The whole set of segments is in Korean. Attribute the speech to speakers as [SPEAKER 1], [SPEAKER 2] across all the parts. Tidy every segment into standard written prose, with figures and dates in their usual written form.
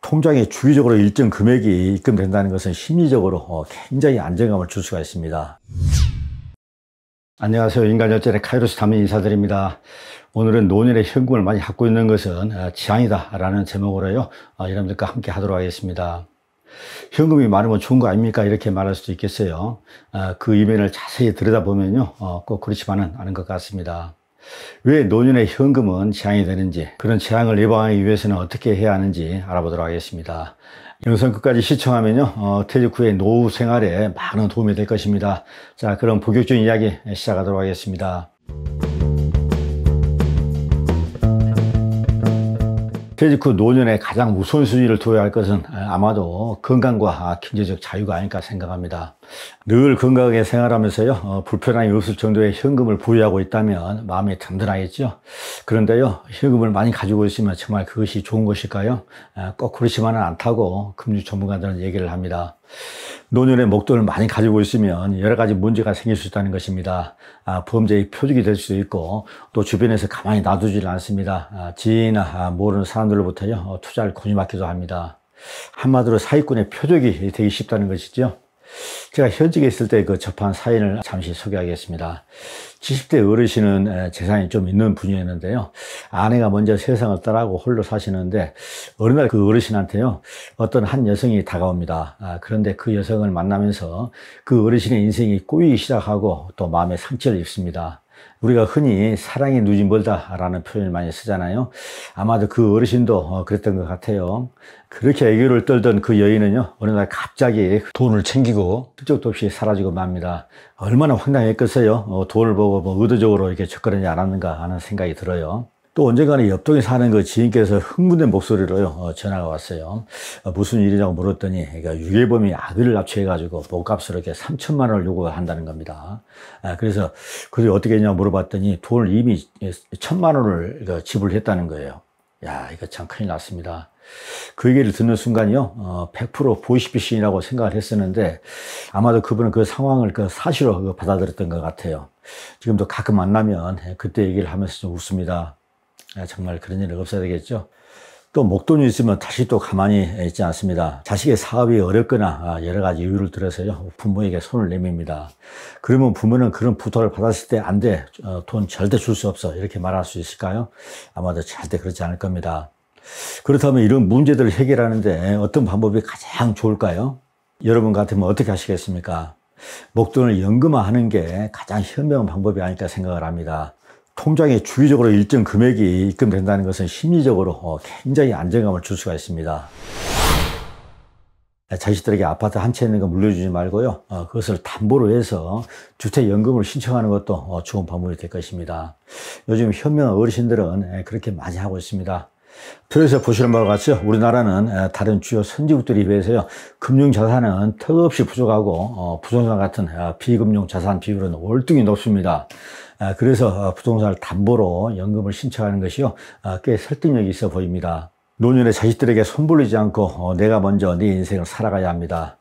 [SPEAKER 1] 통장에 주기적으로 일정 금액이 입금된다는 것은 심리적으로 굉장히 안정감을 줄 수가 있습니다. 안녕하세요. 인간여전의 카이로스 담임 인사드립니다. 오늘은 노년에 현금을 많이 갖고 있는 것은 지향이다 라는 제목으로요, 여러분들과 함께 하도록 하겠습니다. 현금이 많으면 좋은 거 아닙니까? 이렇게 말할 수도 있겠어요. 그 이면을 자세히 들여다보면요, 꼭 그렇지만은 않은 것 같습니다. 왜 노년에 현금은 지향이 되는지, 그런 지향을 예방하기 위해서는 어떻게 해야 하는지 알아보도록 하겠습니다. 영상 끝까지 시청하면요, 퇴직 후의 노후 생활에 많은 도움이 될 것입니다. 자, 그럼 본격적인 이야기 시작하도록 하겠습니다. 퇴직 후 노년에 가장 우선순위를 둬야 할 것은 아마도 건강과 경제적 자유가 아닐까 생각합니다. 늘 건강하게 생활하면서요, 불편함이 없을 정도의 현금을 보유하고 있다면 마음이 든든하겠죠. 그런데요, 현금을 많이 가지고 있으면 정말 그것이 좋은 것일까요? 꼭 그렇지만은 않다고 금융 전문가들은 얘기를 합니다. 노년에 목돈을 많이 가지고 있으면 여러 가지 문제가 생길 수 있다는 것입니다. 범죄의 표적이 될 수도 있고, 또 주변에서 가만히 놔두질 않습니다. 지인이나 모르는 사람들로부터요, 투자를 권유받기도 합니다. 한마디로 사기꾼의 표적이 되기 쉽다는 것이죠. 제가 현직에 있을 때 접한 사연을 잠시 소개하겠습니다. 70대 어르신은 재산이 좀 있는 분이었는데요. 아내가 먼저 세상을 떠나고 홀로 사시는데, 어느 날 그 어르신한테요, 어떤 한 여성이 다가옵니다. 그런데 그 여성을 만나면서 그 어르신의 인생이 꼬이기 시작하고 또 마음에 상처를 입습니다. 우리가 흔히 사랑이 누지 멀다 라는 표현을 많이 쓰잖아요. 아마도 그 어르신도 그랬던 것 같아요. 그렇게 애교를 떨던 그 여인은요, 어느 날 갑자기 돈을 챙기고 흔적도 없이 사라지고 맙니다. 얼마나 황당했겠어요. 돈을 보고 의도적으로 이렇게 접근하지 않았는가 하는 생각이 들어요. 또 언젠가는 옆동에 사는 그 지인께서 흥분된 목소리로요, 전화가 왔어요. 무슨 일이냐고 물었더니, 그러니까 유괴범이 아들을 납치해가지고 몸값으로 이렇게 3천만 원을 요구한다는 겁니다. 그래서 그게 어떻게 했냐고 물어봤더니 돈을 이미 1,000만 원을 지불했다는 거예요. 야, 이거 참 큰일 났습니다. 그 얘기를 듣는 순간이요, 100% 보이스피싱이라고 생각을 했었는데, 아마도 그분은 그 상황을 사실로 받아들였던 것 같아요. 지금도 가끔 만나면 그때 얘기를 하면서 좀 웃습니다. 정말 그런 일은 없어야 되겠죠. 또 목돈이 있으면 다시 또 가만히 있지 않습니다. 자식의 사업이 어렵거나 여러 가지 이유를 들어서요, 부모에게 손을 내밉니다. 그러면 부모는 그런 부탁을 받았을 때 안 돼, 돈 절대 줄 수 없어, 이렇게 말할 수 있을까요? 아마도 절대 그렇지 않을 겁니다. 그렇다면 이런 문제들을 해결하는데 어떤 방법이 가장 좋을까요? 여러분 같으면 어떻게 하시겠습니까? 목돈을 연금화하는 게 가장 현명한 방법이 아닐까 생각을 합니다. 통장에 주기적으로 일정 금액이 입금된다는 것은 심리적으로 굉장히 안정감을 줄 수가 있습니다. 자식들에게 아파트 한 채 있는 거 물려주지 말고요, 그것을 담보로 해서 주택연금을 신청하는 것도 좋은 방법이 될 것입니다. 요즘 현명한 어르신들은 그렇게 많이 하고 있습니다. 그래서 보시는 바와 같이 우리나라는 다른 주요 선진국들에 비해서요, 금융자산은 턱없이 부족하고 부동산 같은 비금융 자산 비율은 월등히 높습니다. 그래서 부동산을 담보로 연금을 신청하는 것이요, 꽤 설득력이 있어 보입니다. 노년에 자식들에게 손벌리지 않고 내가 먼저 내 인생을 살아가야 합니다.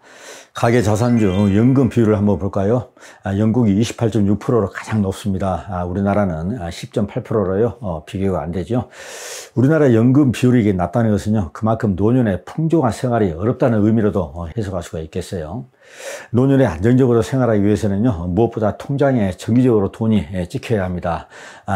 [SPEAKER 1] 가계 자산 중 연금 비율을 한번 볼까요? 영국이 28.6%로 가장 높습니다. 우리나라는 10.8%로요, 비교가 안 되죠. 우리나라 연금 비율이 이게 낮다는 것은요, 그만큼 노년에 풍족한 생활이 어렵다는 의미로도 해석할 수가 있겠어요. 노년에 안정적으로 생활하기 위해서는요, 무엇보다 통장에 정기적으로 돈이 찍혀야 합니다.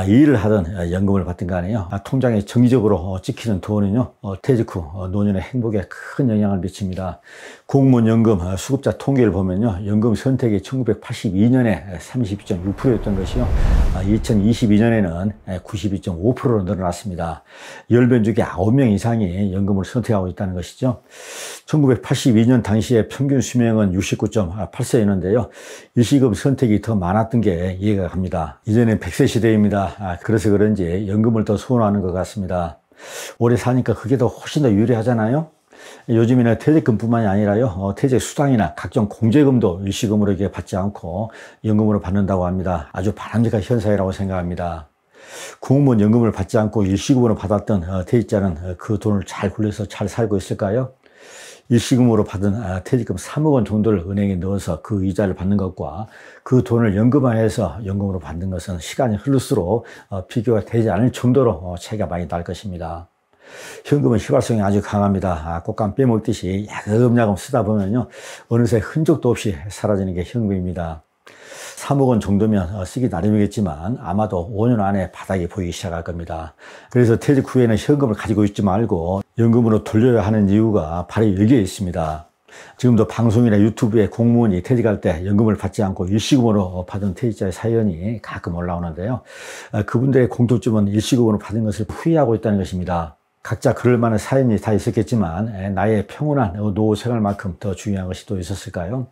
[SPEAKER 1] 이 일을 하든 연금을 받든 간에요, 통장에 정기적으로 찍히는 돈은요, 퇴직 후 노년의 행복에 큰 영향을 미칩니다. 공무원 연금 수급자 통계를 보면요, 연금 선택이 1982년에 32.6%였던 것이요, 2022년에는 92.5%로 늘어났습니다. 10명 중에 9명 이상이 연금을 선택하고 있다는 것이죠. 1982년 당시에 평균 수명은 69.8세였는데요. 일시금 선택이 더 많았던 게 이해가 갑니다. 이제는 100세 시대입니다. 그래서 그런지 연금을 더 선호하는 것 같습니다. 오래 사니까 그게 더 훨씬 더 유리하잖아요. 요즘에는 퇴직금뿐만이 아니라요, 퇴직 수당이나 각종 공제금도 일시금으로 이렇게 받지 않고 연금으로 받는다고 합니다. 아주 바람직한 현상이라고 생각합니다. 공무원 연금을 받지 않고 일시금으로 받았던 퇴직자는 그 돈을 잘 굴려서 잘 살고 있을까요? 일시금으로 받은 퇴직금 3억 원 정도를 은행에 넣어서 그 이자를 받는 것과 그 돈을 연금화해서 연금으로 받는 것은 시간이 흐를수록 비교가 되지 않을 정도로 차이가 많이 날 것입니다. 현금은 휘발성이 아주 강합니다. 꽃감 빼먹듯이 야금야금 쓰다 보면요, 어느새 흔적도 없이 사라지는 게 현금입니다. 3억 원 정도면 쓰기 나름이겠지만 아마도 5년 안에 바닥이 보이기 시작할 겁니다. 그래서 퇴직 후에는 현금을 가지고 있지 말고 연금으로 돌려야 하는 이유가 바로 여기에 있습니다. 지금도 방송이나 유튜브에 공무원이 퇴직할 때 연금을 받지 않고 일시금으로 받은 퇴직자의 사연이 가끔 올라오는데요. 그분들의 공통점은 일시금으로 받은 것을 후회하고 있다는 것입니다. 각자 그럴 만한 사연이 다 있었겠지만 나의 평온한 노후 생활만큼 더 중요한 것이 또 있었을까요?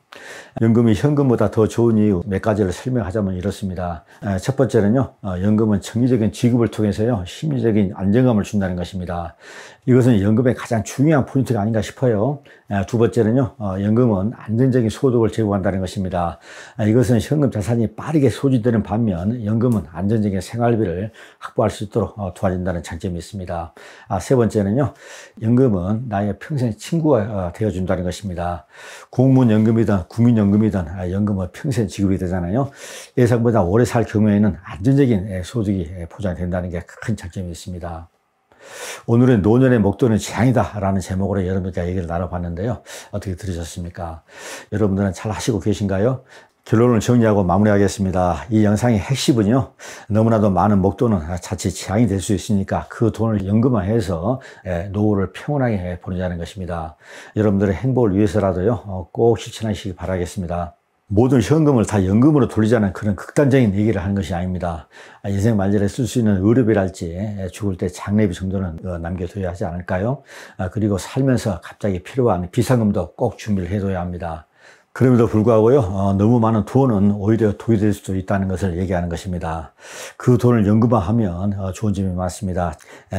[SPEAKER 1] 연금이 현금보다 더 좋은 이유 몇 가지를 설명하자면 이렇습니다. 첫 번째는요, 연금은 정기적인 지급을 통해서요, 심리적인 안정감을 준다는 것입니다. 이것은 연금의 가장 중요한 포인트가 아닌가 싶어요. 두 번째는요, 연금은 안정적인 소득을 제공한다는 것입니다. 이것은 현금 자산이 빠르게 소진되는 반면 연금은 안정적인 생활비를 확보할 수 있도록 도와준다는 장점이 있습니다. 세 번째는요, 연금은 나의 평생 친구가 되어준다는 것입니다. 공무원 연금이든 국민연금이든 연금은 평생 지급이 되잖아요. 예상보다 오래 살 경우에는 안정적인 소득이 보장된다는 게 큰 장점이 있습니다. 오늘은 노년의 목돈은 재앙이다 라는 제목으로 여러분과 얘기를 나눠봤는데요. 어떻게 들으셨습니까? 여러분들은 잘 하시고 계신가요? 결론을 정리하고 마무리하겠습니다. 이 영상의 핵심은요, 너무나도 많은 목돈은 자칫 재앙이 될 수 있으니까 그 돈을 연금화해서 노후를 평온하게 보내자는 것입니다. 여러분들의 행복을 위해서라도요, 꼭 실천하시기 바라겠습니다. 모든 현금을 다 연금으로 돌리자는 그런 극단적인 얘기를 하는 것이 아닙니다. 인생 말년에 쓸 수 있는 의료비랄지 죽을 때 장례비 정도는 남겨둬야 하지 않을까요? 그리고 살면서 갑자기 필요한 비상금도 꼭 준비를 해둬야 합니다. 그럼에도 불구하고요, 너무 많은 돈은 오히려 독이 될 수도 있다는 것을 얘기하는 것입니다. 그 돈을 연금화하면 좋은 점이 많습니다.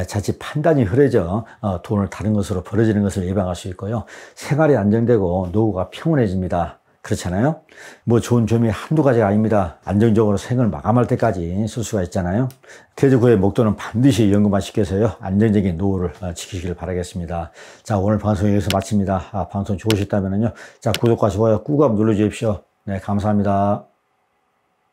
[SPEAKER 1] 자칫 판단이 흐려져 돈을 다른 것으로 벌어지는 것을 예방할 수 있고요, 생활이 안정되고 노후가 평온해집니다. 그렇잖아요? 뭐 좋은 점이 한두 가지가 아닙니다. 안정적으로 생을 마감할 때까지 쓸 수가 있잖아요. 퇴직 후의 목돈은 반드시 연금화시켜서요, 안정적인 노후를 지키시길 바라겠습니다. 자, 오늘 방송 여기서 마칩니다. 방송 좋으셨다면요, 자, 구독과 좋아요 꾹 한번 눌러주십시오. 네, 감사합니다.